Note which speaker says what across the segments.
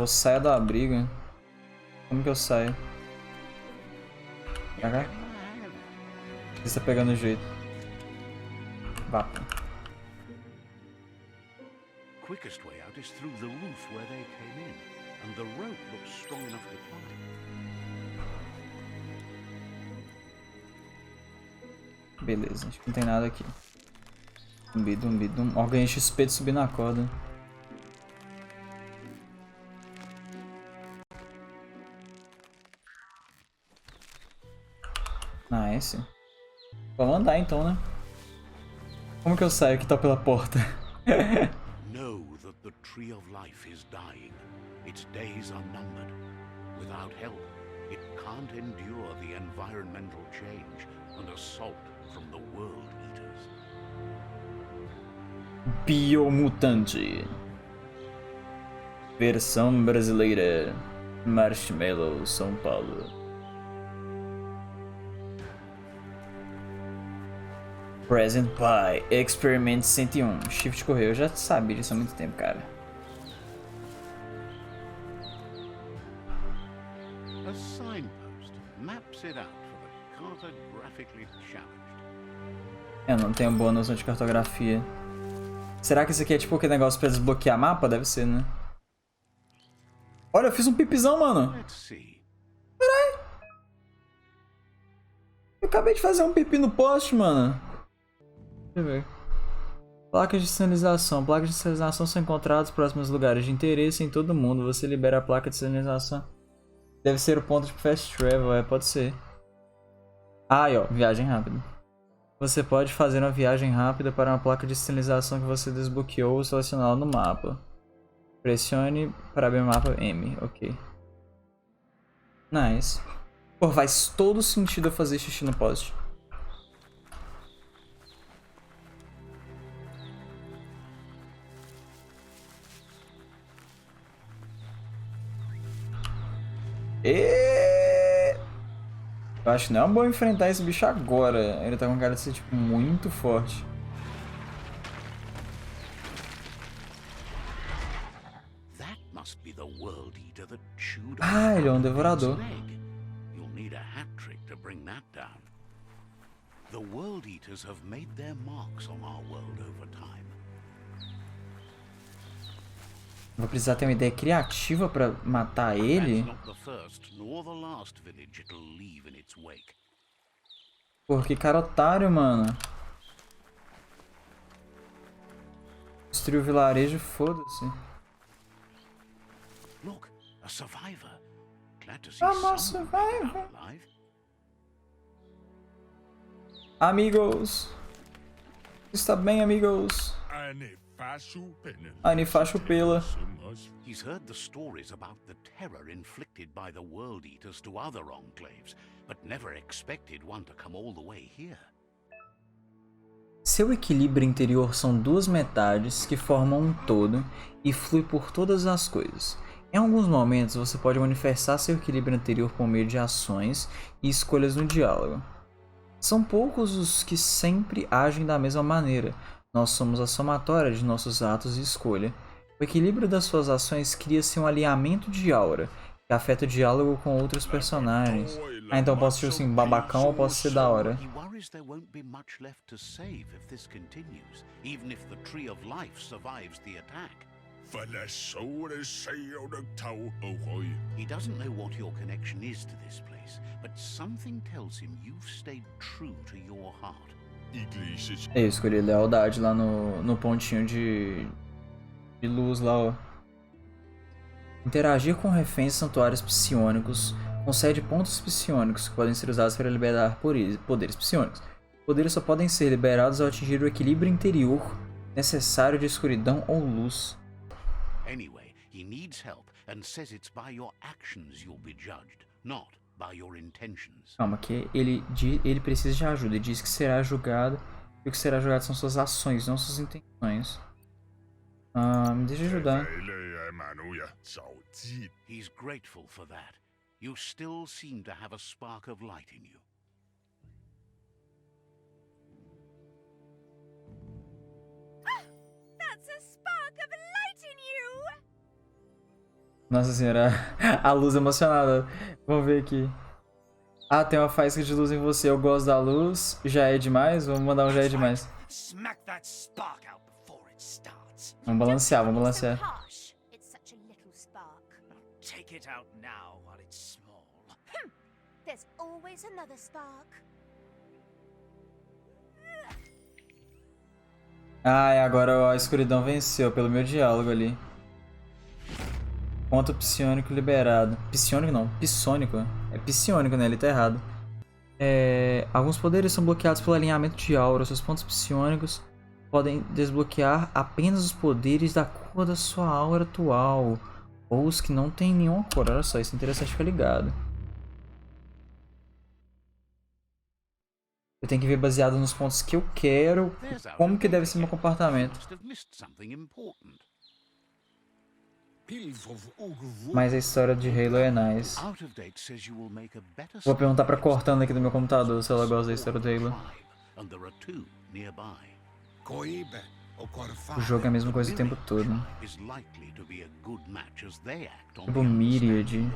Speaker 1: saia da briga. Como que eu saio? Pra cá? Você tá pegando o jeito. Vá.
Speaker 2: Quickest way out is through the roof where they came in, and the rope looks strong enough to climb.
Speaker 1: Beleza, acho que não tem nada aqui. Ó, ganhei XP de subir na corda. Nice. Vamos andar então, né? Como que eu saio que tá pela porta?
Speaker 2: Know that the tree of life is dying. Its days are numbered. Without help, it can't endure the environmental change and assault from the world eaters.
Speaker 1: Biomutante. Versão brasileira. Marshmallow, São Paulo. Present by Experiment 101. Shift correu. Eu já sabia disso há muito tempo, cara.
Speaker 2: A signpost maps it out for the cartographically challenged.
Speaker 1: Eu não tenho boa noção de cartografia. Será que isso aqui é tipo aquele negócio pra desbloquear mapa? Deve ser, né? Olha, eu fiz um pipizão, mano. Peraí. Eu acabei de fazer um pipi no poste, mano. Deixa eu ver. Placas de sinalização. Placas de sinalização são encontradas próximos lugares de interesse em todo mundo. Você libera a placa de sinalização. Deve ser o ponto de fast travel, pode ser. Ah, aí, ó, viagem rápida. Você pode fazer uma viagem rápida para uma placa de sinalização que você desbloqueou ou selecioná-la no mapa. Pressione para abrir o mapa M, ok. Nice. Pô, faz todo sentido eu fazer xixi no poste. Eu acho que não é bom enfrentar esse bicho agora. Ele tá com cara de ser, tipo, muito forte. Ah, ele é um devorador.
Speaker 2: The world eaters have made their marks on our world over time.
Speaker 1: Vou precisar ter uma ideia criativa pra matar ele. Porra, que cara otário, mano. Destruiu o vilarejo, foda-se.
Speaker 2: Look, a survivor. Glad to see
Speaker 1: survivor. Amigos. Está bem, amigos. Anifacho pela.
Speaker 2: He's heard the stories about the terror inflicted by the world eaters to other enclaves, but never expected one to come all the way here.
Speaker 1: Seu equilíbrio interior são duas metades que formam um todo e flui por todas as coisas. Em alguns momentos, você pode manifestar seu equilíbrio interior por meio de ações e escolhas no diálogo. São poucos os que sempre agem da mesma maneira. Nós somos a somatória de nossos atos e escolha. O equilíbrio das suas ações cria-se um alinhamento de aura, que afeta o diálogo com outros personagens. Ah, então eu posso ser assim, babacão ou posso ser da hora.
Speaker 2: He doesn't know what your connection is to this place, but something tells him you've stayed true to your heart.
Speaker 1: Eu escolhi lealdade lá no pontinho de luz lá, ó. Interagir com reféns de santuários psionicos concede pontos psionicos que podem ser usados para liberar poderes psionicos. Poderes só podem ser liberados ao atingir o equilíbrio interior necessário de escuridão ou luz.
Speaker 2: Anyway, he needs help and says it's by your actions you'll be judged, not by your intentions.
Speaker 1: Calma, que ele precisa de ajuda. Ele diz que será julgado. E o que será julgado são suas ações, não suas intenções. Me deixa ajudar.
Speaker 2: He's grateful for that. You still seem to have a spark of light in you.
Speaker 3: That's a spark of light in you!
Speaker 1: Nossa senhora, a luz emocionada. Vamos ver aqui. Ah, tem uma faísca de luz em você. Eu gosto da luz. Já é demais? Vamos mandar um já é demais.
Speaker 3: Smack that spark out before it starts.
Speaker 1: Vamos balancear, vamos balancear.
Speaker 4: Harsh. It's such a little spark.
Speaker 3: Take it out now while it's small.
Speaker 4: There's always another spark.
Speaker 1: Ai, agora a escuridão venceu pelo meu diálogo ali. Ponto psionico liberado. Psionico não, psônico. É psionico, né? Ele tá errado. Alguns poderes são bloqueados pelo alinhamento de aura. Seus pontos psionicos podem desbloquear apenas os poderes da cor da sua aura atual. Ou os que não tem nenhuma cor. Olha só, isso é interessante ficar ligado. Eu tenho que ver baseado nos pontos que eu quero, como que deve ser meu comportamento. Mas a história de Halo é nice. Vou perguntar pra Cortana aqui do meu computador se ela gosta da história do Halo. O jogo é a mesma coisa o tempo todo. Tipo Myriad.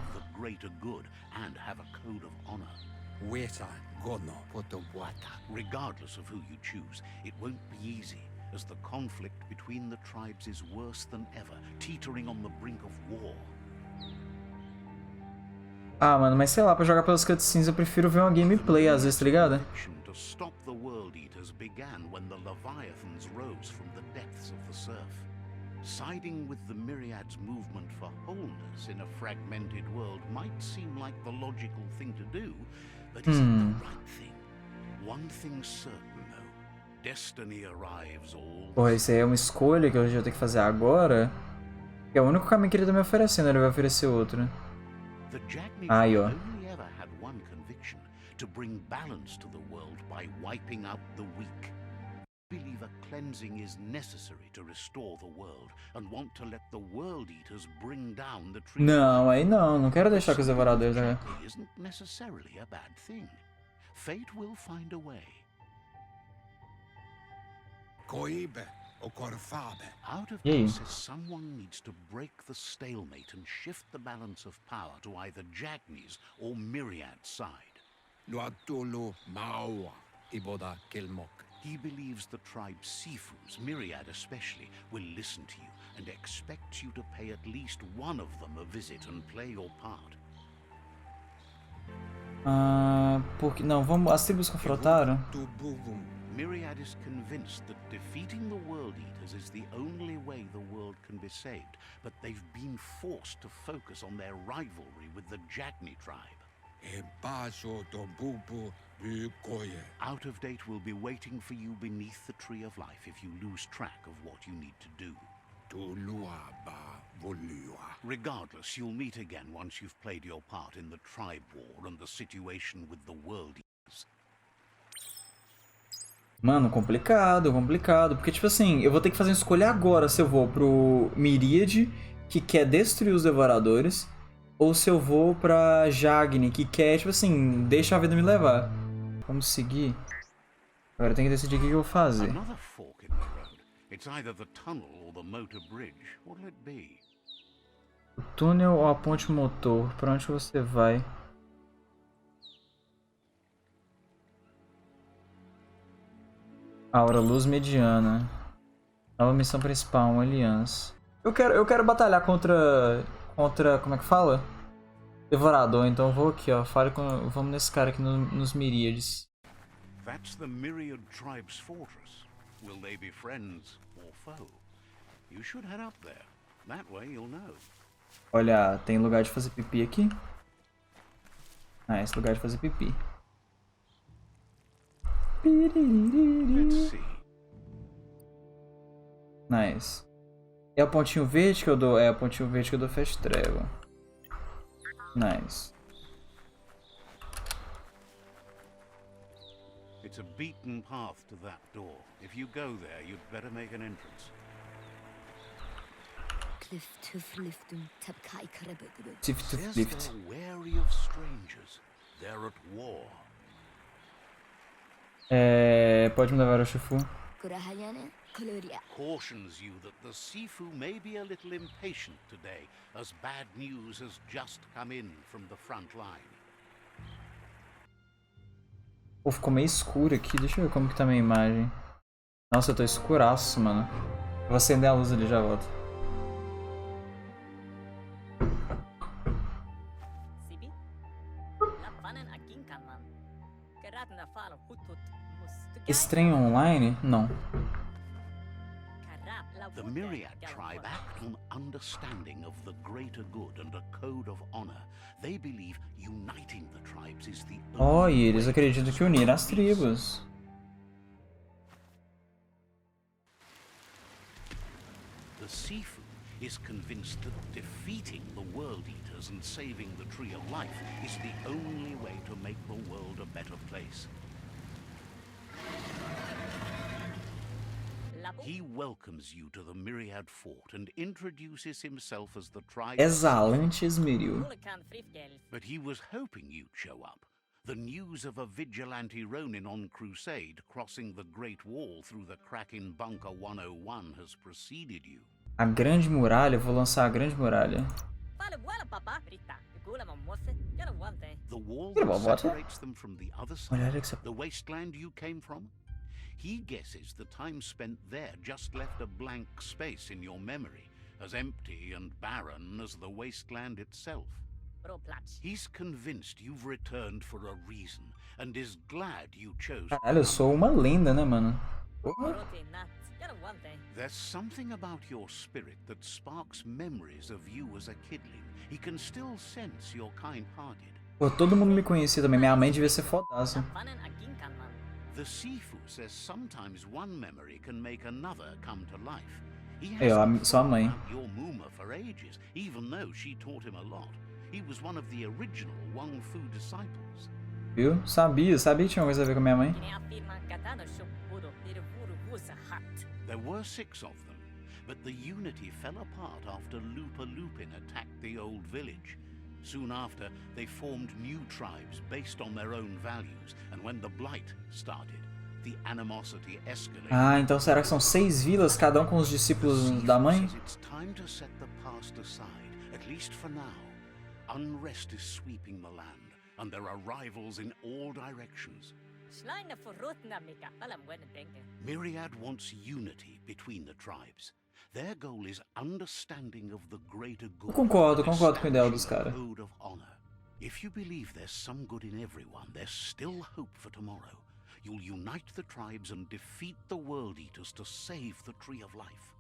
Speaker 2: Regardless of who you choose, it won't be easy, as the conflict between the tribes is worse than ever, teetering on the brink of war.
Speaker 1: Ah, mano, mas sei lá, pra jogar pelas cutscenes eu prefiro ver uma gameplay às vezes, tá ligado?
Speaker 2: To stop the World Eaters began when the Leviathans rose from the depths of the surf. Siding with the Myriad's movement for wholeness in a fragmented world might seem like the logical thing to do, but is it the right thing? One thing's certain, though. Destiny arrives all...
Speaker 1: Porra, isso aí é uma escolha que eu já tenho que fazer agora. É o único caminho que ele tá me oferecendo, ele vai oferecer outro.
Speaker 2: The Jagni
Speaker 1: Aí, ó.
Speaker 2: only ever had one conviction, to bring balance to the world by wiping out the weak. Believe a cleansing is necessary to restore the world, and want to let the World Eaters bring down the tree.
Speaker 1: Não, aí não, não quero deixar que os devoradores...
Speaker 2: Isn't necessarily a bad thing. Fate will find a way. Out of this, someone needs to break the stalemate and shift the balance of power to either Jagni's or Myriad's side. He believes the tribe Sifus, Myriad especially, will listen to you and expects you to pay at least one of them a visit and play your part.
Speaker 1: Porque não, vamos, as tribos confrontaram.
Speaker 2: Myriad is convinced that defeating the World Eaters is the only way the world can be saved, but they've been forced to focus on their rivalry with the Jagni tribe. Out of Date will be waiting for you beneath the Tree of Life if you lose track of what you need to do. Regardless, you'll meet again once you've played your part in the tribe war and the situation with the World Eaters.
Speaker 1: Mano, complicado, complicado. Porque, tipo assim, eu vou ter que fazer uma escolha agora se eu vou pro Myriad, que quer destruir os devoradores, ou se eu vou pra Jagni, que quer, tipo assim, deixa a vida me levar. Vamos seguir. Agora eu tenho que decidir o que eu vou fazer.
Speaker 2: Another fork in the road. It's either the tunnel or the motor bridge. What'll it be?
Speaker 1: O túnel ou a ponte motor? Pra onde você vai? Aura Luz Mediana. Nova missão principal, uma aliança. Eu quero batalhar contra... Como é que fala? Devorador, então eu vou aqui, ó. Vamos nesse cara aqui nos Miríades.
Speaker 2: That's the Myriad tribe's fortress. Will they be friends or foe? You should head up there. That way you'll know.
Speaker 1: Olha, tem lugar de fazer pipi aqui. Ah, esse lugar de fazer pipi.
Speaker 2: Let's see.
Speaker 1: Nice. É o pontinho verde que eu dou? É o pontinho verde que eu dou fast travel. Nice.
Speaker 2: It's a beaten path to that door. If you go there, you'd better make an entrance.
Speaker 1: Tift to
Speaker 2: Says
Speaker 1: lift.
Speaker 2: they're wary of strangers. They're at war.
Speaker 1: Pode me levar ao Shifu.
Speaker 2: Cautions you that the Sifu may be a little impatient today, as bad news has just come in from the front line.
Speaker 1: Pô, ficou meio escuro aqui. Deixa eu ver como que tá a minha imagem. Nossa, eu tô escuraço, mano. Eu vou acender a luz ali e já volto. Estranho online? Não.
Speaker 2: The Myriad tribe act on understanding of the greater good and a code of honor. They believe uniting the tribes is the
Speaker 1: Oh, e
Speaker 2: only
Speaker 1: eles
Speaker 2: way
Speaker 1: acreditam
Speaker 2: to
Speaker 1: que unir
Speaker 2: restore
Speaker 1: as
Speaker 2: peace.
Speaker 1: tribos.
Speaker 2: The Sifu is convinced that defeating the World Eaters and saving the Tree of Life is the only way to make the world a better place. He welcomes you to the Myriad Fort and introduces himself as the tribe's
Speaker 1: Exalante esmeril.
Speaker 2: But he was hoping you'd show up. The news of a vigilante Ronin on crusade crossing the Great Wall through the crack in Bunker 101 has preceded you.
Speaker 1: A Grande Muralha, vou lançar a Grande Muralha.
Speaker 2: The wall
Speaker 1: What?
Speaker 2: that separates them from the other
Speaker 1: Mulher
Speaker 2: side,
Speaker 1: que
Speaker 2: the wasteland you came from. He guesses the time spent there just left a blank space in your memory, as empty and barren as the wasteland itself. He's convinced you've returned for a reason, and is glad you chose.
Speaker 1: Caralho, eu sou uma lenda, né, mano?
Speaker 2: There's something about your spirit that sparks memories of you as a kidling. He can still sense you're kind-hearted.
Speaker 1: Pô, todo mundo me conhecia também. Minha mãe devia ser fodaça.
Speaker 2: The Sifu says sometimes one memory can make another come to life. He
Speaker 1: Eu,
Speaker 2: hasn't
Speaker 1: sua
Speaker 2: thought
Speaker 1: mãe.
Speaker 2: about your Muma for ages, even though she taught him a lot. He was one of the original Wang Fu disciples.
Speaker 1: Viu? Sabia que tinha uma coisa a ver com a minha mãe.
Speaker 2: There were 6 of them, but the unity fell apart after Lupa Lupin attacked the old village. Soon after, they formed new tribes based on their own values, and when the Blight started, the animosity escalated.
Speaker 1: Ah, então será que são 6 vilas, cada um com os discípulos da mãe?
Speaker 2: It's time to set the past aside, at least for now. Unrest is sweeping the land, and there are rivals in all directions. Myriad wants unity between the tribes. Their goal is understanding of the greater good.
Speaker 1: Eu concordo com o ideal dos caras.
Speaker 2: Code of honor. If you believe there's some good in everyone, there's still hope for tomorrow. You'll unite the tribes and defeat the World Eaters to save the Tree of Life.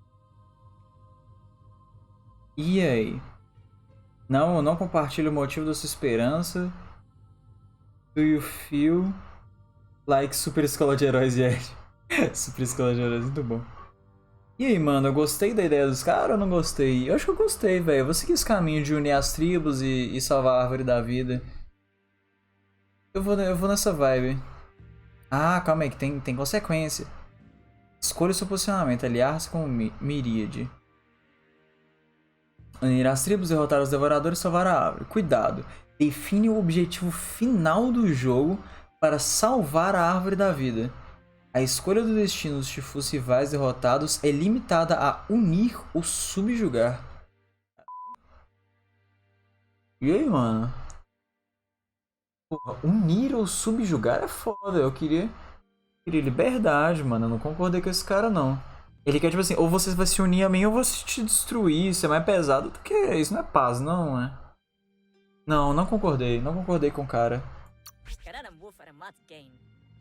Speaker 1: E aí? Não, eu não compartilho o motivo da sua esperança. Do you feel like Super Escola de Heróis e Super Escola de Heróis, muito bom. E aí, mano, eu gostei da ideia dos caras ou não gostei? Eu acho que eu gostei, velho. Eu vou seguir esse caminho de unir as tribos e salvar a árvore da vida. Eu vou nessa vibe. Ah, calma aí, que tem consequência. Escolha o seu posicionamento. Aliar-se com Miríade. Unir as tribos, derrotar os devoradores e salvar a árvore. Cuidado. Define o objetivo final do jogo para salvar a árvore da vida. A escolha do destino dos Chifus rivais derrotados é limitada a unir ou subjugar. E aí, mano? Porra, unir ou subjugar é foda. Eu queria liberdade, mano. Eu não concordei com esse cara, não. Ele quer, tipo assim, ou você vai se unir a mim ou eu vou te destruir. Isso é mais pesado do que isso. Não é paz, não, é? Não concordei. Não concordei com o cara.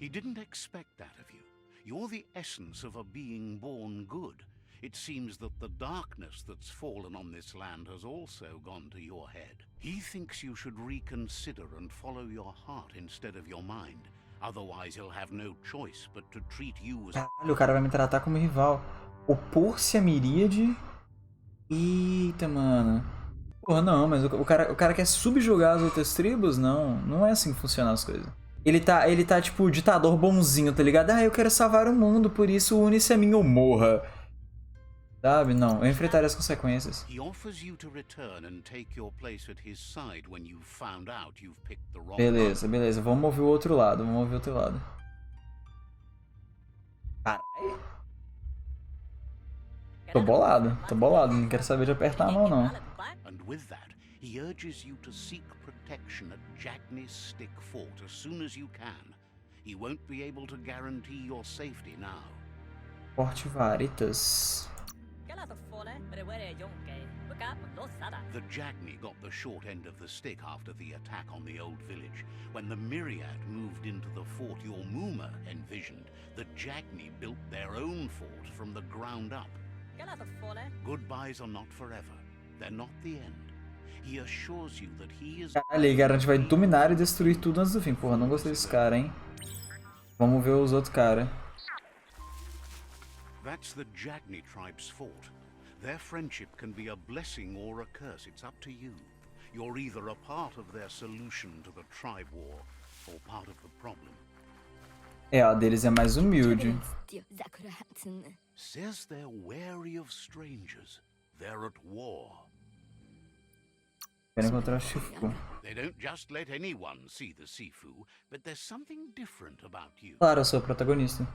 Speaker 2: He didn't expect that of you. You're the essence of a being born good. It seems that the darkness that's fallen on this land has also gone to your head. He thinks you should reconsider and follow your heart instead of your mind. Otherwise he'll have no choice but to treat you as...
Speaker 1: Caralho, o cara vai me tratar como rival. Opor-se a Miríade? Eita, mano. Porra, não, mas o cara quer subjugar as outras tribos? Não é assim que funcionam as coisas. Ele tá tipo ditador bonzinho, tá ligado? Ah, eu quero salvar o mundo, por isso une-se a mim ou morra. Sabe? Não, eu enfrentarei as consequências. Beleza, vamos mover o outro lado, Caralho. Tô bolado, não quero saber de apertar a mão, não.
Speaker 2: And with that, he urges you to seek protection at Jagni's Stick Fort as soon as you can. He won't be able to guarantee your safety now.
Speaker 1: Forte Varitas.
Speaker 2: The Jagni got the short end of the stick after the attack on the old village. When the Myriad moved into the fort your Muma envisioned, the Jagni built their own fort from the ground up. Goodbyes are not forever. They're not the end. He assures you that he is...
Speaker 1: Caralho, ele garante que vai dominar e destruir tudo antes do fim. Porra, não gostei desse cara, hein? Vamos ver os outros caras.
Speaker 2: That's the Jagni tribe's fort. Their friendship can be a blessing or a curse. It's up to you. You're either a part of their solution to the tribe war or part of the problem.
Speaker 1: É, a deles é mais humilde.
Speaker 2: Says they're wary of strangers. They're at war.
Speaker 1: Quero encontrar o Shifu.
Speaker 2: They don't just let anyone see the Sifu, but there's something different about you.
Speaker 1: Claro, eu sou o protagonista.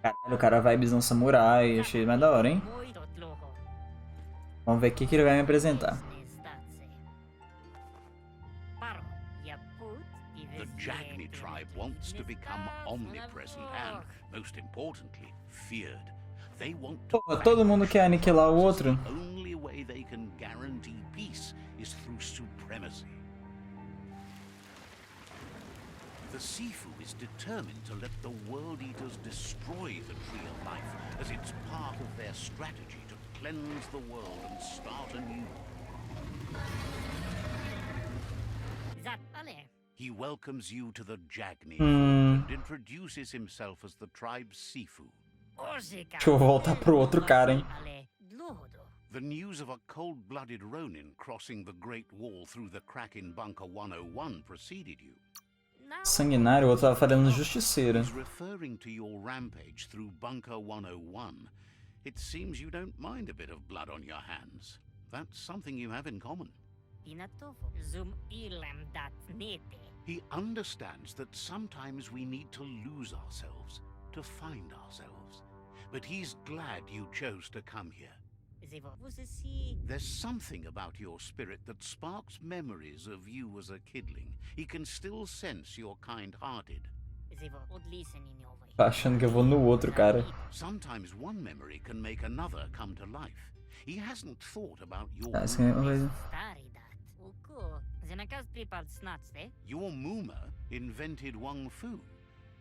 Speaker 1: Caralho, o cara vibezão samurai, achei mais da hora, hein? Vamos ver o que ele vai me apresentar.
Speaker 2: The Jagni tribe wants to become omnipresent and, most importantly, feared. They want to
Speaker 1: Pô, todo mundo quer aniquilar o outro.
Speaker 2: The only way they can guarantee peace is through supremacy. The Sifu is determined to let the World Eaters destroy the Tree of Life, as it's part of their strategy to cleanse the world and start anew. He welcomes you to the Jagni and introduces himself as the tribe's Sifu.
Speaker 1: Deixa eu voltar pro outro cara, hein?
Speaker 2: The news of a cold-blooded Ronin crossing the Great Wall through the crack in Bunker 101 preceded you.
Speaker 1: Sanguinário, o outro tava falando justiceira.
Speaker 2: He's referring to your rampage through Bunker 101. It seems you don't mind a bit of blood on your hands. That's something you have in common. He understands that sometimes we need to lose ourselves to find ourselves. But he's glad you chose to come here. There's something about your spirit that sparks memories of you as a kidling. He can still sense you're kind-hearted.
Speaker 1: Tá achando que eu vou no outro, cara.
Speaker 2: Sometimes one memory can make another come to life. He hasn't thought about your
Speaker 1: Tá, isso aqui é uma coisa.
Speaker 2: Your Muma invented Wang Fu.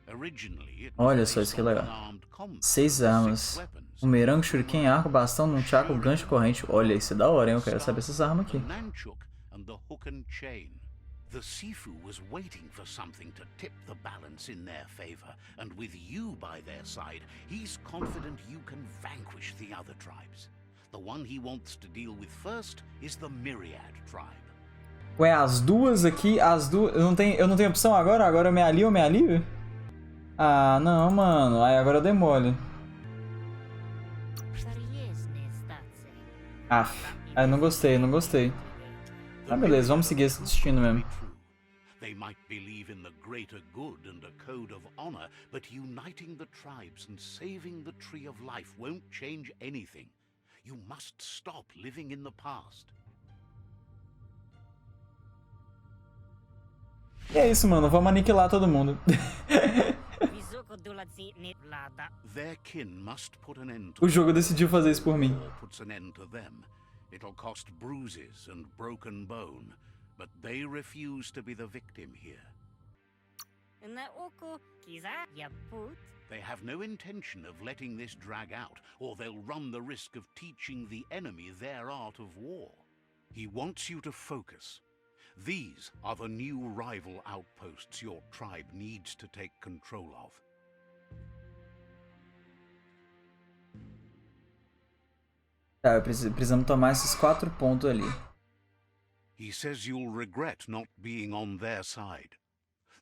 Speaker 2: Originally, it
Speaker 1: Olha
Speaker 2: was
Speaker 1: só isso que é
Speaker 2: based on
Speaker 1: legal.
Speaker 2: unarmed combat,
Speaker 1: 6
Speaker 2: 6
Speaker 1: armas.
Speaker 2: weapons.
Speaker 1: Bumerangue, shuriken, arco, bastão, nunchaku, gancho, corrente. Olha, isso é da hora, hein? Eu quero saber essas armas
Speaker 2: The
Speaker 1: aqui.
Speaker 2: Nunchuk and the hook and chain. The Sifu was waiting for something to tip the balance in their favor, and with you by their side, he's confident you can vanquish the other tribes. The one he wants to deal with first is the Myriad tribe.
Speaker 1: Ué, as duas aqui, as duas... Eu não tenho opção agora? Agora eu me alio? Ah, não, mano. Aí agora eu dei mole. Aff. Ah, não gostei. Ah, beleza, vamos seguir esse destino mesmo.
Speaker 2: They might believe in the greater good and a code of honor, but uniting the tribes and saving the Tree of Life won't change anything. You must stop living in the past.
Speaker 1: E é isso, mano. Vamos aniquilar todo mundo.
Speaker 2: Their kin must put an end to
Speaker 1: O jogo decidiu fazer isso por mim.
Speaker 2: war puts an end to them. It'll cost bruises and broken bone, but they refuse to be the victim here. They have no intention of letting this drag out, or they'll run the risk of teaching the enemy their art of war. He wants you to focus. These are the new rival outposts your tribe needs to take control of.
Speaker 1: Tá, precisamos tomar esses 4 pontos ali.
Speaker 2: He says you'll regret not being on their side.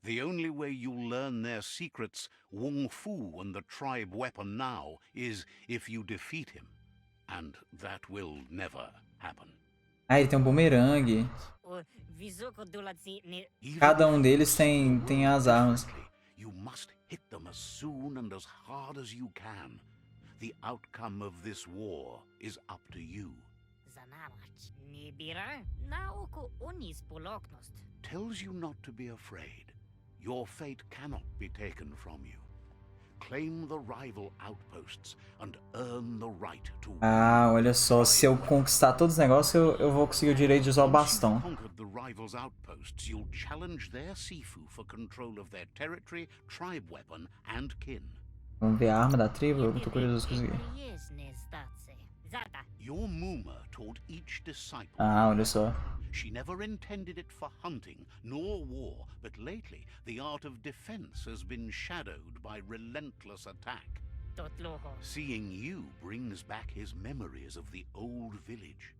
Speaker 2: The only way you'll learn their secrets, Wung Fu and the tribe weapon now, is if you defeat him. and that will never happen.
Speaker 1: Ah, ele tem um bumerangue. Cada um deles tem as armas.
Speaker 2: You must hit them as soon and as hard as you can. The outcome of this war is up to you. Tells you not to be afraid. Your fate cannot be taken from you. Claim the rival outposts and earn the right to.
Speaker 1: Ah, olha só, se eu conquistar todos os negócios, eu vou conseguir o direito de usar o bastão.
Speaker 2: Conquered the rivals' outposts, you'll challenge their Sifu for control of their territory, tribe weapon, and kin.
Speaker 1: Vamos ver a arma da tribo? Eu tô curioso de conseguir.
Speaker 2: Your Muma taught each disciple.
Speaker 1: Ah, olha só.
Speaker 2: She never intended it for hunting nor war, but lately the art of defense has been shadowed by relentless attack. Seeing you brings back his memories of the old village.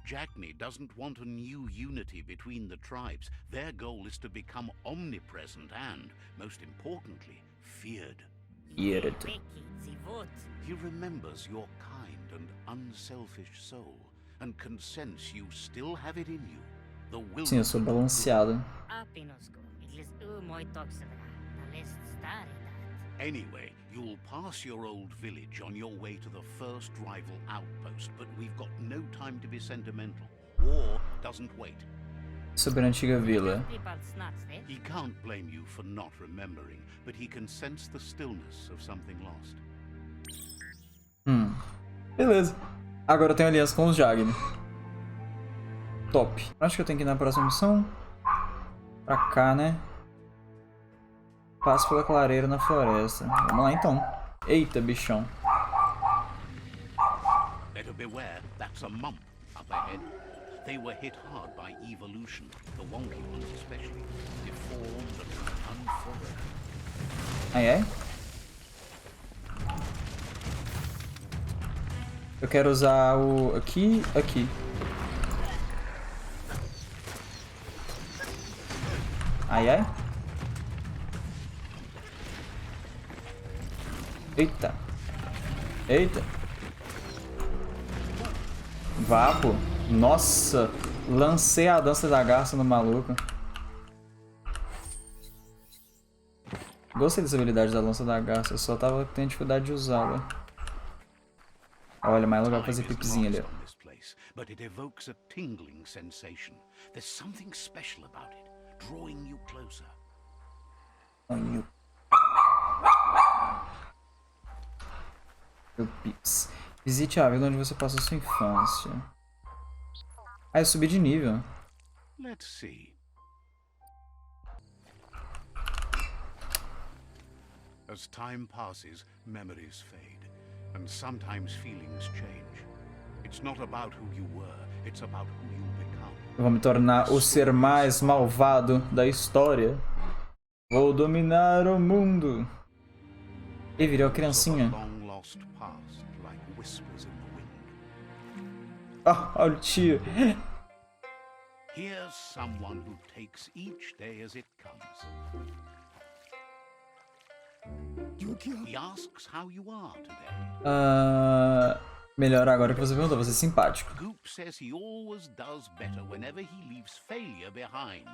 Speaker 2: Jackney doesn't want a new unity between the tribes. Their goal is to become omnipresent and, most importantly, feared.
Speaker 1: Feared.
Speaker 2: He remembers your kind and unselfish soul, and can sense you still have it in you. The will.
Speaker 1: Sim, eu sou balanceado.
Speaker 2: Anyway, you'll pass your old village on your way to the first rival outpost, but we've got no time to be sentimental. War doesn't wait.
Speaker 1: Sobre a antiga vila.
Speaker 2: He can't blame you for not remembering, but he can sense the stillness of something lost.
Speaker 1: Beleza. Agora eu tenho aliança com os Jagni. Top. Acho que eu tenho que ir na próxima missão. Pra cá, né? Passo pela clareira na floresta. Vamos lá então. Eita, bichão.
Speaker 2: Better beware, that's a mump up ahead. They were hit hard by evolution, the wonky ones especially, deformed and unfurrowed.
Speaker 1: Ai, ai. Eu quero usar o... aqui. Ai, ai. Eita. Eita. Vapo. Nossa. Lancei a dança da garça no maluco. Gostei dessa habilidade da lança da garça. Eu só tava tendo dificuldade de usá-la. Olha, mais lugar pra fazer pipizinho ali.
Speaker 2: But it evokes a tingling sensation. There's something special about it, drawing you closer.
Speaker 1: Pips. Visite a vila onde você passou sua infância. Ah, eu subi de nível.
Speaker 2: Let's see. As time passes, memories fade, and sometimes feelings change. It's not about who you were, it's about who you become.
Speaker 1: Eu vou me tornar o ser mais malvado da história. Vou dominar o mundo. E virei uma criancinha. Ah, olha o tio.
Speaker 2: Here's someone who takes each day as it comes. He asks how you are today.
Speaker 1: Melhor agora que você perguntou, você é simpático.
Speaker 2: Goop says he always does better whenever he leaves failure behind.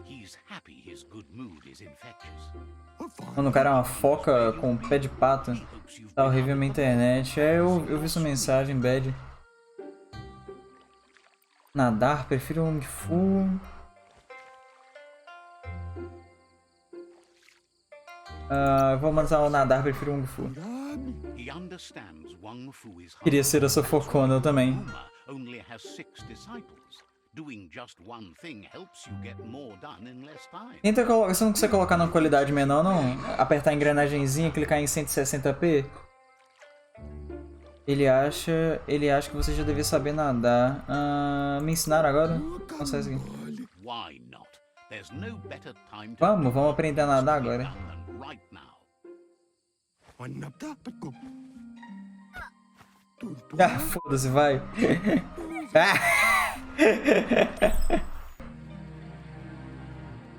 Speaker 2: He's happy his good mood is infectious.
Speaker 1: Mano, o cara é uma foca com pé de pato. Tá horrível na internet. Eu vi sua mensagem, bad. Nadar, prefiro Wung Fu. Vou mandar o nadar, prefiro Wung Fu. Queria ser a sua focona, eu também. Tenta colocar, você não consegue colocar na qualidade menor, não? Apertar a engrenagemzinha e clicar em 160p? Ele acha que você já devia saber nadar. Me ensinaram agora? Não sei isso aqui. Vamos aprender a nadar agora. Ah, foda-se, vai.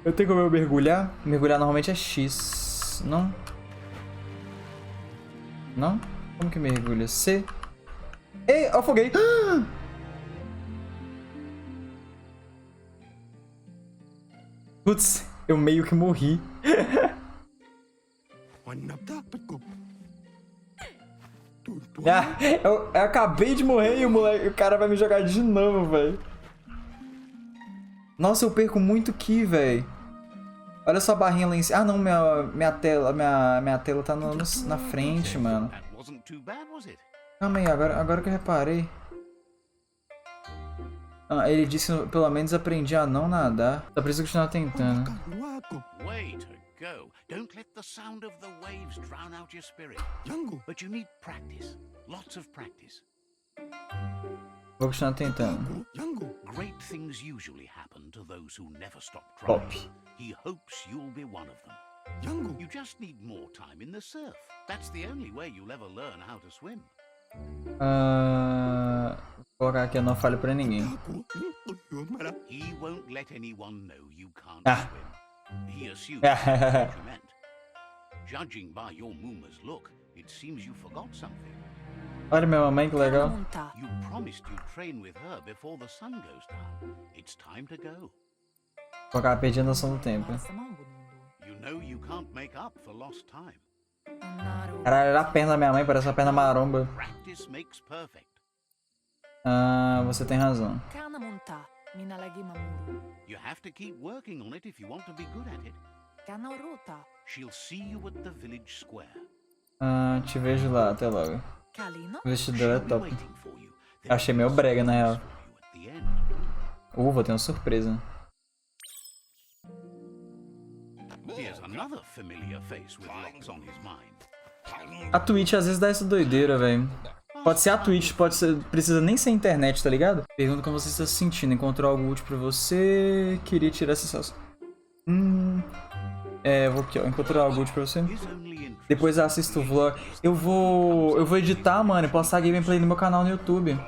Speaker 1: Eu tenho como eu mergulhar? Mergulhar normalmente é X, não? Não? Como que mergulha? C. Ei, eu afoguei. Putz, eu meio que morri. Eu acabei de morrer e o cara vai me jogar de novo, velho. Nossa, eu perco muito ki, velho. Olha só a barrinha lá em cima. Ah, não, minha tela tá na frente, mano. Calma aí, agora que eu reparei. Ah, ele disse que pelo menos aprendi a não nadar. Só preciso continuar tentando.
Speaker 2: Way to go. Don't let the sound of the waves drown out your spirit. But you need practice. Lots of practice.
Speaker 1: Vou continuar tentando.
Speaker 2: Great things usually happen to those who never stop trying.
Speaker 1: Top.
Speaker 2: He hopes you'll be one of them. You just need more time in the surf. That's the only way you'll ever learn how to swim.
Speaker 1: Vou colocar aqui, eu não falho pra ninguém.
Speaker 2: He won't let anyone know you can't
Speaker 1: Ah.
Speaker 2: swim. He assumes that's what you meant. Judging by your Mooma's look, it seems you forgot something.
Speaker 1: Olha minha mamãe, que legal.
Speaker 2: You promised you'd train with her before the sun goes down. It's time to go.
Speaker 1: Vou colocar perdi a noção do tempo.
Speaker 2: You know you can't make up for lost time.
Speaker 1: Caralho, olha a perna da minha mãe, parece uma perna maromba.
Speaker 2: Practice makes perfect.
Speaker 1: Você tem razão.
Speaker 2: You have to keep working on it if you want to be good at it. She'll see you at the village square.
Speaker 1: Te vejo lá, até logo. O vestido dela é
Speaker 2: She'll be
Speaker 1: top.
Speaker 2: waiting for you.
Speaker 1: Eu achei meio brega, na real.
Speaker 2: For you at the end.
Speaker 1: Vou ter uma surpresa.
Speaker 2: Here's another familiar face with lots on his mind.
Speaker 1: A Twitch às vezes dá essa doideira, velho. Pode ser a Twitch, pode ser, precisa nem ser a internet, tá ligado? Pergunta como você está se sentindo. Encontrou algo útil pra você? Queria tirar essa sensação. Vou aqui, ó. Encontrou algo útil pra você? Depois assisto o vlog. Eu vou editar, mano, e postar gameplay no meu canal no YouTube.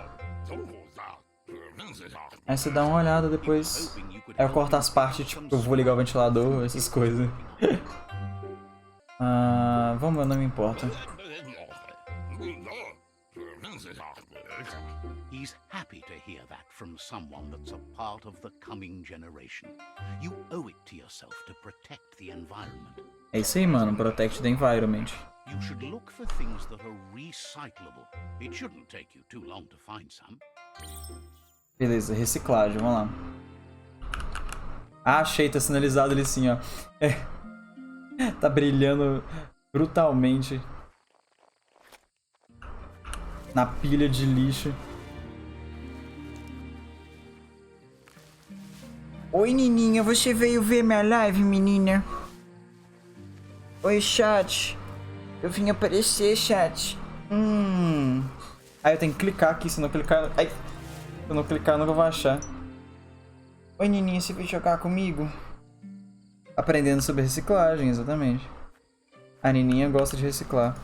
Speaker 1: Aí você dá uma olhada depois. Aí eu corto as partes, tipo, eu vou ligar o ventilador, essas coisas. Vamos, não me importa.
Speaker 2: He's happy to hear that from someone that's a part of the coming generation. You owe it to yourself to protect the environment.
Speaker 1: É isso aí, mano. Protect the environment.
Speaker 2: You should look for things that are recyclable. It shouldn't take you too long to find some.
Speaker 1: Beleza, reciclagem, vamos lá. Achei, tá sinalizado ali sim, ó. Tá brilhando brutalmente. Na pilha de lixo. Oi, Nininha, você veio ver minha live, menina? Oi, chat. Eu vim aparecer, chat. Aí eu tenho que clicar aqui, se não clicar... Ai. Se eu não clicar, eu não vou achar. Oi, Nininha, você veio jogar comigo? Aprendendo sobre reciclagem, exatamente. A Nininha gosta de reciclar.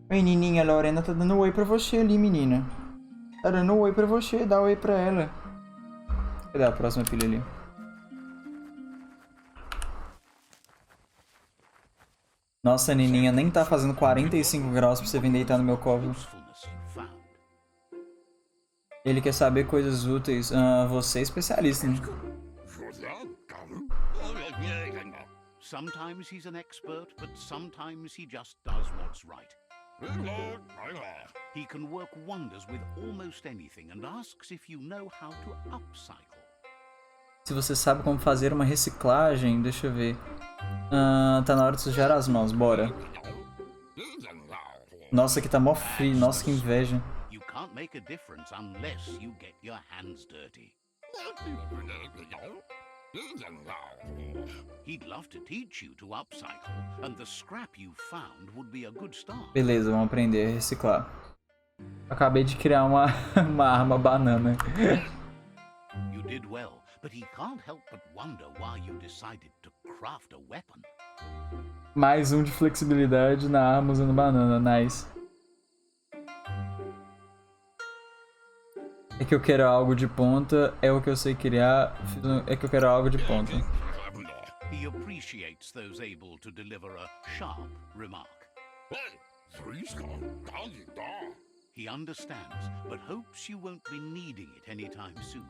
Speaker 1: Oi, Nininha, a Lorena tá dando um oi pra você ali, menina. Tá dando um oi pra você, dá um oi pra ela. Cadê a próxima filha ali? Nossa, a Nininha nem tá fazendo 45 graus pra você vir deitar no meu colo. Ele quer saber coisas úteis. Você é especialista, né?
Speaker 2: Sometimes he's an expert, but sometimes he just does what's right. He can work wonders with almost anything and asks if you know how to upcycle.
Speaker 1: Se você sabe como fazer uma reciclagem, deixa eu ver. Tá na hora de sujar as mãos, bora. Nossa, aqui tá mó frio, nossa, que inveja.
Speaker 2: You can't make a difference unless you get your hands dirty. He'd love to teach you to upcycle, and the scrap you found would be a good start.
Speaker 1: Beleza, vamos aprender a reciclar. Acabei de criar uma arma banana.
Speaker 2: You did well, but he can't help but wonder why you decided to craft a weapon.
Speaker 1: Mais um de flexibilidade na arma usando banana, nice. É que eu quero algo de ponta, é o que eu sei criar, é que eu quero algo de ponta.
Speaker 2: He appreciates appreciates those able to deliver a sharp remark. He understands, but hopes you won't be needing it anytime soon.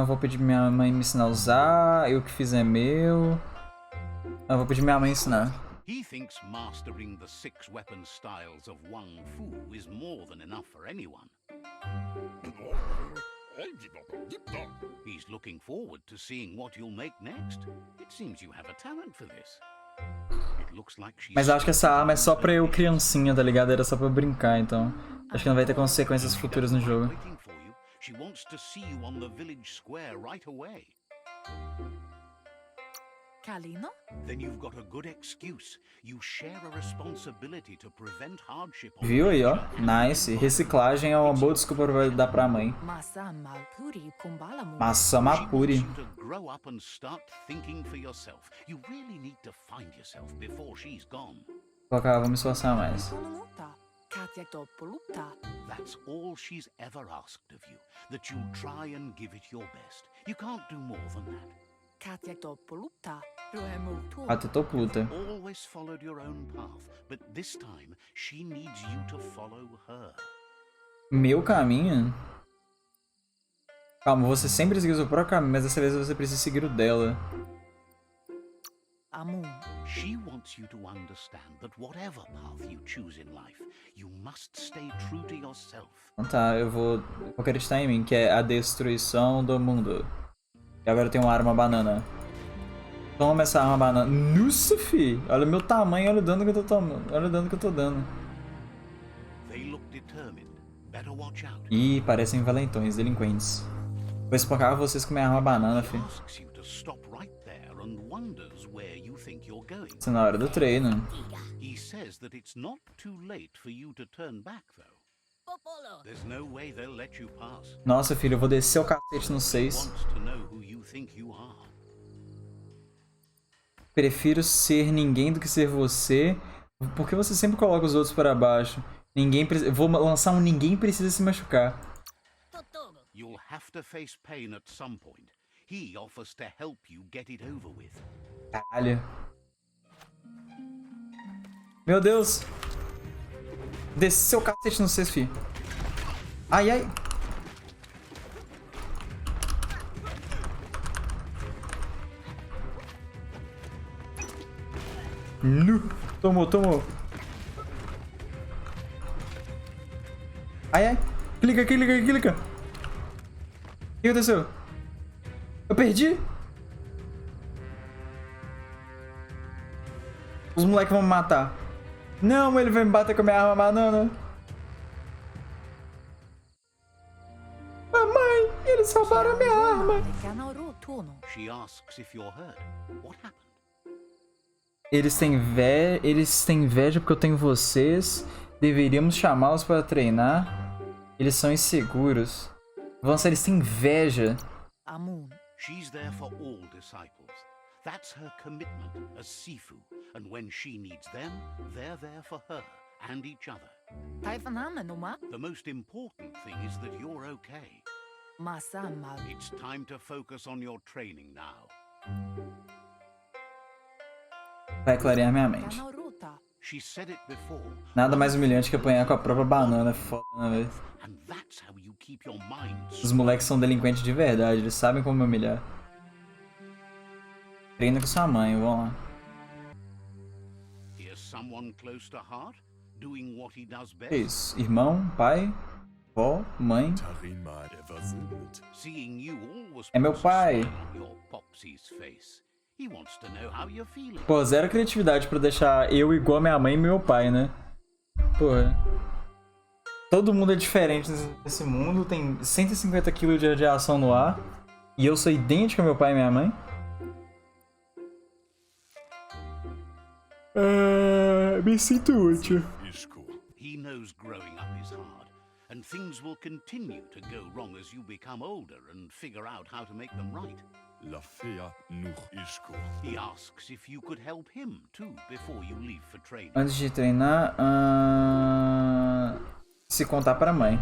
Speaker 1: Vou pedir minha mãe me ensinar a usar. Eu que fiz é meu. Vou pedir minha mãe ensinar.
Speaker 2: He thinks mastering the 6 weapon styles of Wang Fu is more than enough for anyone. He's looking forward to seeing what you'll make next. It seems you have a talent for this. It looks like she's...
Speaker 1: Mas acho que essa arma é só pra eu criancinha, tá ligado? Era só pra eu brincar, então acho que não vai ter consequências futuras no jogo.
Speaker 2: She wants to see you on the village square right away.
Speaker 5: Kalino?
Speaker 2: Then you've got a good excuse. You share a responsibility to prevent hardship on
Speaker 1: Viu aí, ó? Nice. Reciclagem é uma boa desculpa pra dar pra mãe.
Speaker 5: Masa Malpuri Kumbalamu.
Speaker 1: Massa Mapuri.
Speaker 2: to grow up and start thinking for yourself. You really need to find yourself before she's gone.
Speaker 1: Colocar, vamos me esforçar mais.
Speaker 2: That's all she's ever asked of you, that you'll try and give it your best. You can't do more than that.
Speaker 1: Até tô puta.
Speaker 2: Always followed your own path, but this time she needs you to follow her.
Speaker 1: Meu caminho? Calma, você sempre seguiu o seu próprio caminho, mas dessa vez você precisa seguir o dela.
Speaker 2: She wants you to understand that whatever path you choose in life, you must stay true to yourself.
Speaker 1: Então tá, eu vou acreditar em mim, que é a destruição do mundo. E agora eu tenho uma arma banana. Toma essa arma banana. Nossa, fi! Olha o meu tamanho, olha o dano que eu tô tomando. Olha o dano que eu tô dando. Ih, parecem valentões, delinquentes. Vou espancar vocês com minha arma banana, fi. Isso é na hora do treino. Nossa, filho, eu vou descer o cacete no 6. Prefiro ser ninguém do que ser você. Por que você sempre coloca os outros para baixo? Ninguém precisa... Vou lançar um ninguém precisa se machucar.
Speaker 2: You'll have to face pain at some point. He offers to help you get it over with.
Speaker 1: Caralho. Meu Deus. Desceu o cacete no 6, fi. Ai, ai. Nu. Tomou, tomou. Ai, ai. Clica, clica, clica. O que aconteceu? Eu perdi? Os moleques vão me matar. Não, ele vai me bater com a minha arma banana. Mamãe, eles roubaram a minha arma.
Speaker 2: She asks if you're hurt. What happened?
Speaker 1: Eles têm inveja porque eu tenho vocês. Deveríamos chamá-los para treinar. Eles são inseguros. Nossa, eles têm inveja.
Speaker 2: She's there for all disciples. That's her commitment as Sifu. And when she needs them, they're there for her and each other. The most important thing is that you're okay. It's time to focus on your training now.
Speaker 1: Vai clarear minha mente.
Speaker 2: She said it before.
Speaker 1: Nada mais humilhante que apanhar com a própria banana. Foda, né, velho?
Speaker 2: And that's how you keep your mind.
Speaker 1: Os moleques são delinquentes de verdade. Eles sabem como me humilhar. Treina com sua mãe, vamos lá.
Speaker 2: Here's someone close to heart, doing what he does best.
Speaker 1: Que isso? Irmão, pai, vó, mãe.
Speaker 2: Seeing you always
Speaker 1: É meu pai.
Speaker 2: on your popsy's face. He wants to know how you're feeling.
Speaker 1: Pô, zero criatividade pra deixar eu igual a minha mãe e meu pai, né? Porra. Todo mundo é diferente nesse mundo. Tem 150 kg de radiação no ar. E eu sou idêntico ao meu pai e minha mãe. Me sinto útil.
Speaker 2: He knows growing up is hard, and things will continue to go wrong as you become older and figure out how to make them right. He asks if you could help him too before you leave for training.
Speaker 1: Antes de treinar, se contar pra mãe.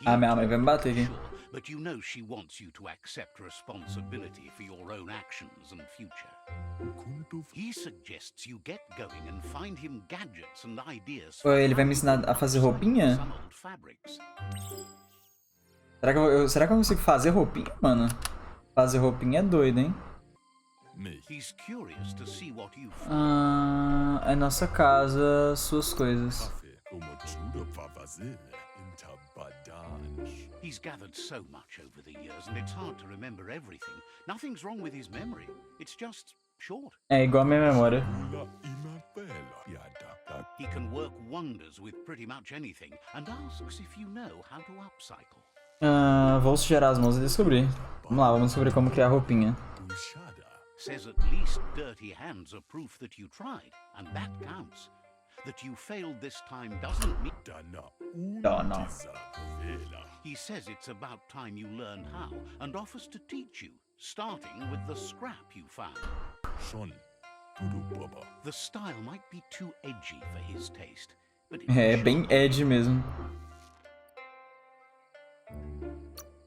Speaker 1: Ah, minha mãe vai me bater aqui.
Speaker 2: But you know she wants you to accept responsibility for your own actions and future. He suggests you get going and find him gadgets and ideas for
Speaker 1: Ele vai me ensinar a fazer roupinha?
Speaker 2: some old fabrics.
Speaker 1: Será que eu consigo fazer roupinha, mano? Fazer roupinha é doido, hein?
Speaker 2: He's curious to see what you find.
Speaker 1: É nossa casa, suas coisas.
Speaker 2: He's gathered so much over the years and it's hard to remember everything. Nothing's wrong with his memory. It's just short.
Speaker 1: É igual a minha memória.
Speaker 2: He can work wonders with pretty much anything and asks if you know how to upcycle.
Speaker 1: Vou sujar as mãos e descobrir. Vamos lá, vamos descobrir como criar roupinha.
Speaker 2: Says at least dirty hands are proof that you tried, and that counts. That you failed this time doesn't mean...
Speaker 1: Não.
Speaker 2: He says it's about time you learn how, and offers to teach you, starting with the scrap you found. The style might be too edgy for his taste, but
Speaker 1: É bem edgy mesmo.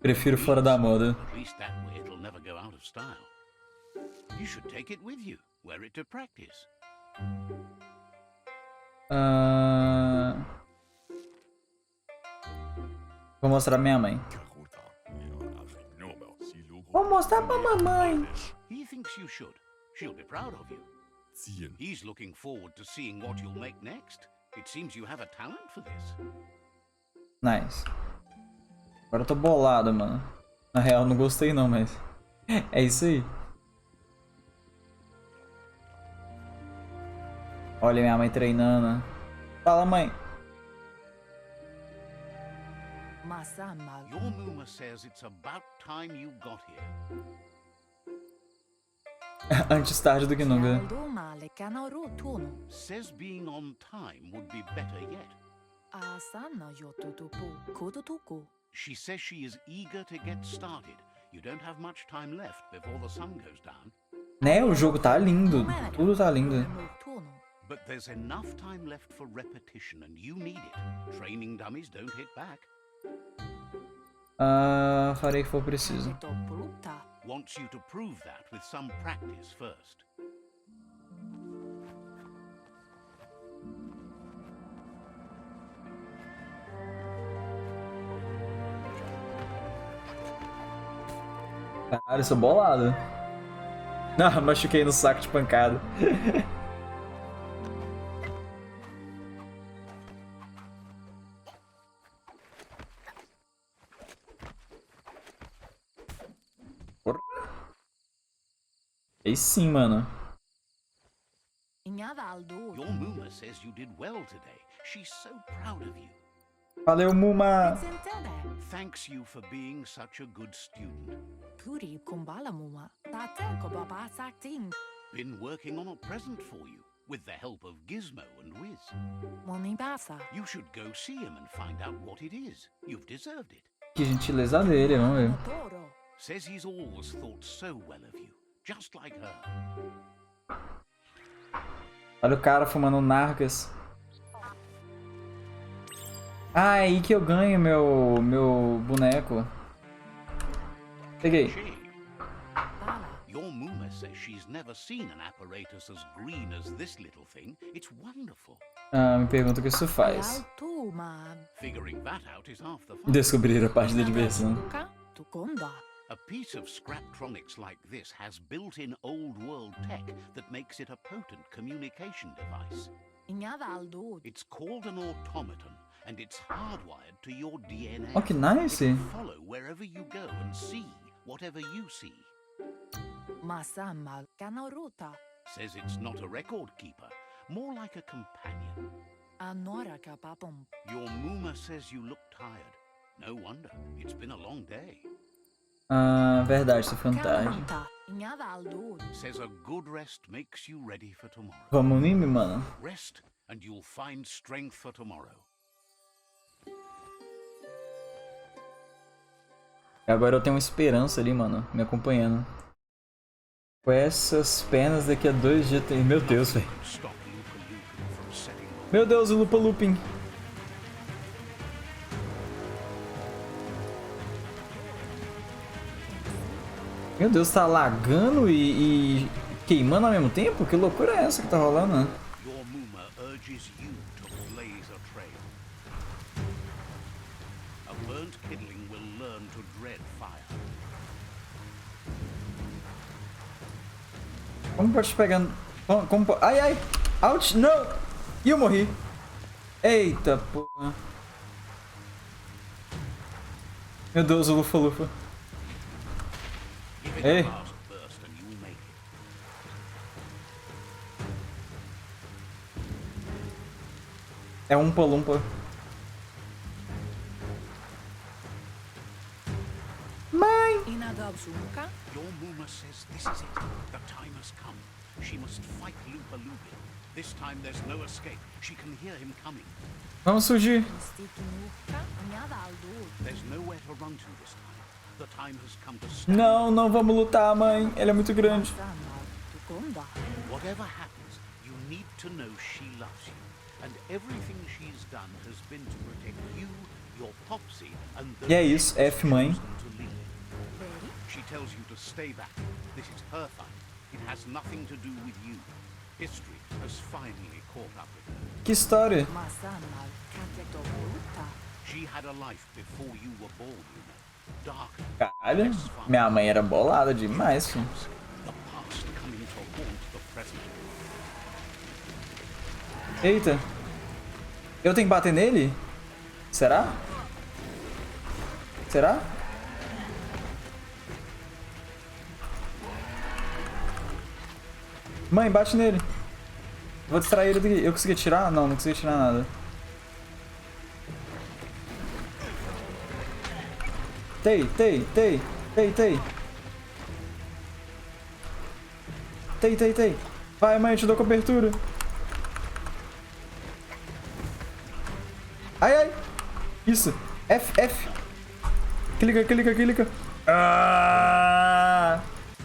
Speaker 1: Prefiro fora da moda.
Speaker 2: At least that way it'll never go out of style. You should take it with you, wear it to practice.
Speaker 1: Vou mostrar pra minha mãe. Vou mostrar pra mamãe.
Speaker 2: He thinks you should. She'll be proud of you. He's looking forward to seeing what you'll make next. It seems you have a talent for this.
Speaker 1: Nice. Agora eu tô bolado, mano. Na real, não gostei não, mas... É isso aí. Olha minha mãe treinando. Fala, mãe.
Speaker 2: Your Muma says it's about time you got here.
Speaker 1: Antes tarde do que nunca.
Speaker 2: Says being on time would be better yet. She says she is eager to get started. You don't have much time left before the sun goes down.
Speaker 1: Né, o jogo tá lindo. Tudo tá lindo.
Speaker 2: But there's enough time left for repetition and you need it. Training dummies don't hit back.
Speaker 1: Farei o que for preciso.
Speaker 2: Wants you to prove that with some practice first.
Speaker 1: Caralho, eu sou bolado. Ah, machuquei no saco de pancada. Aí sim, mano.
Speaker 2: Your Muma says you did well today. She's so proud of you.
Speaker 1: Valeu, Muma.
Speaker 2: Thanks you for being such a good student. Been working on a present for you, with the help of Gizmo and Wiz. You should go see him and find out what it is. You've deserved it.
Speaker 1: Que gentileza dele, vamos ver.
Speaker 2: Says he's always thought so well of you, just like her.
Speaker 1: Olha o cara fumando nargas. Ah, aí que eu ganho meu boneco. Peguei.
Speaker 2: Your Muma says she's never seen an apparatus as green as this little thing. It's wonderful.
Speaker 1: Me pergunta o que isso faz.
Speaker 2: Figuring that out is half the fun.
Speaker 1: Descobrir a parte da diversão.
Speaker 2: A piece of Scraptronics like this has built-in old-world tech that makes it a potent communication device. It's called an automaton, and it's hardwired to your DNA.
Speaker 1: Oh, que nice!
Speaker 2: It'll follow wherever you go and see whatever you see. Says it's not a record keeper, more like a companion. Your Muma says you look tired. No wonder, it's been a long day.
Speaker 1: Verdade, tô ficando tarde.
Speaker 2: Says a good rest makes you ready for tomorrow.
Speaker 1: Vamos mime, mano.
Speaker 2: Rest and you'll find strength for tomorrow.
Speaker 1: Agora eu tenho uma esperança ali, mano, me acompanhando. Com essas pernas daqui a 2 dias tem... Meu Deus, velho. Meu Deus, o Lupa Looping. Meu Deus, tá lagando e queimando ao mesmo tempo? Que loucura é essa que tá rolando, né?
Speaker 2: Your Muma urges you to blaze a trail. A burnt kidling will learn to dread fire.
Speaker 1: Como pode pegando... Ai, ai! Ouch! Não! E eu morri. Eita, porra. Meu Deus, o lufa-lufa.
Speaker 2: Give it
Speaker 1: Ei.
Speaker 2: a last burst and you'll make it.
Speaker 1: É um lumpa. Mãe!
Speaker 5: Inadabsunka.
Speaker 2: Your Muma says this is it. The time has come. She must fight Lupa Lubin. This time there's no escape. She can hear him coming.
Speaker 1: Vamos fugir.
Speaker 5: Stikinuka. Nyadaldo.
Speaker 2: There's nowhere to run to this time. The time has come to stop.
Speaker 1: Não, não vamos lutar, mãe. Ele é muito grande.
Speaker 5: Masamal. Tukonda.
Speaker 2: Whatever happens, you need to know she loves you. And everything she's done has been to protect you, your Popsy, and the
Speaker 1: E é isso, F, mãe.
Speaker 2: to lead. She tells you to stay back. This is her fight. It has nothing to do with you. History has finally caught up with her.
Speaker 1: Que história.
Speaker 5: Masamal. Kaketovoluta.
Speaker 2: She had a life before you were born, you know. Darker,
Speaker 1: Caralho,
Speaker 2: less fun.
Speaker 1: minha mãe era bolada demais, filho.
Speaker 2: The past coming to haunt the present.
Speaker 1: Eita. Eu tenho que bater nele? Será? Será? Mãe, bate nele. Vou distrair ele daqui. Eu consegui tirar? Não, não consegui tirar nada. Tei. Tei. Vai, mãe, eu te dou cobertura. Ai. Isso. F. Clica. Ah!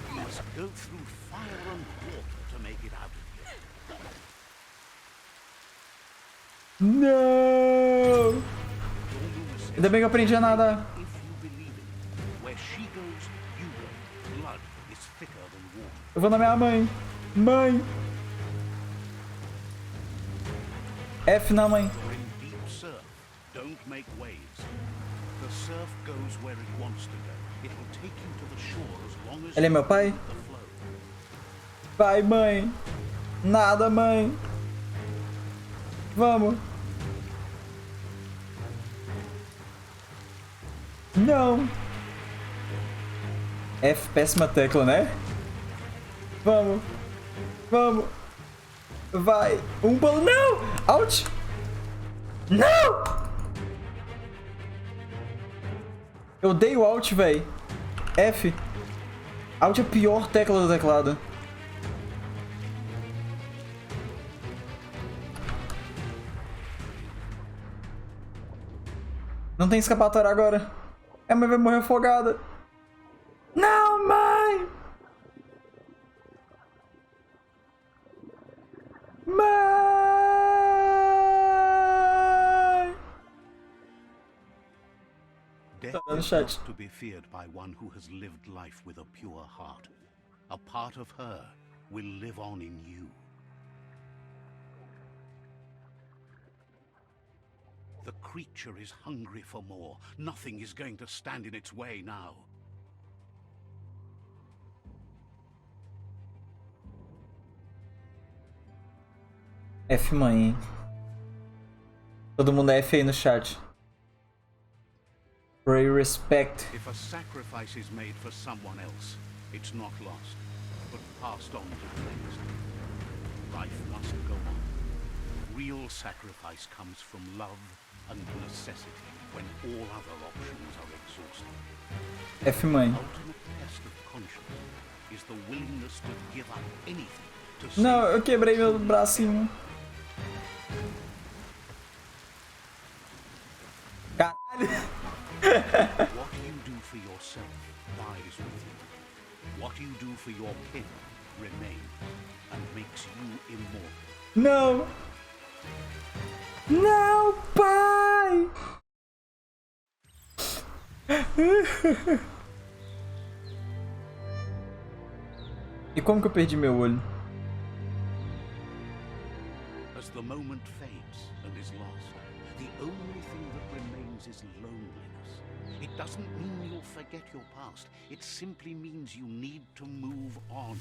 Speaker 2: You must go through fire and water to make it out of here.
Speaker 1: Não!
Speaker 2: Your Muma says
Speaker 1: Ainda bem que eu aprendi a nadar.
Speaker 2: if you believe it. Where she goes, you go. Blood is thicker than water.
Speaker 1: Eu vou na minha mãe. Mãe! F na mãe.
Speaker 2: You're in deep surf. Don't make waves. The surf goes where it wants to go. It will take you to the shore as long as
Speaker 1: Ele é meu pai?
Speaker 2: you the flow.
Speaker 1: Vai, mãe. Nada, mãe. Vamos. Não. F, péssima tecla, né? Vamos. Vai. Um bolo. Não! Out! Não! Eu odeio Alt, véi. F. Alt é a pior tecla do teclado. Não tem escapatória agora. A mãe vai morrer afogada. Não, mãe! Mãe!
Speaker 2: Death
Speaker 1: Tá no
Speaker 2: is
Speaker 1: chat.
Speaker 2: not to be feared by one who has lived life with a pure heart. A part of her will live on in you. The creature is hungry for more. Nothing is going to stand in its way now.
Speaker 1: F, mãe. Todo mundo é F aí no chat. Pray respect.
Speaker 2: If a sacrifice is made for someone else, it's not lost, but passed on to the next. Life must go on. Real sacrifice comes from love and necessity when all other options are exhausted.
Speaker 1: F, mãe.
Speaker 2: Ultimate test of conscience is the willingness to give up anything to save.
Speaker 1: Não, eu quebrei meu bracinho. Caralho.
Speaker 2: What you do for yourself dies with you. What you do for your kin remains and makes you immortal.
Speaker 1: Não. Não, pai. E como que eu perdi meu olho?
Speaker 2: As the moment fades and is lost, the only thing that remains is loneliness. It doesn't mean you'll forget your past. It simply means you need to move on.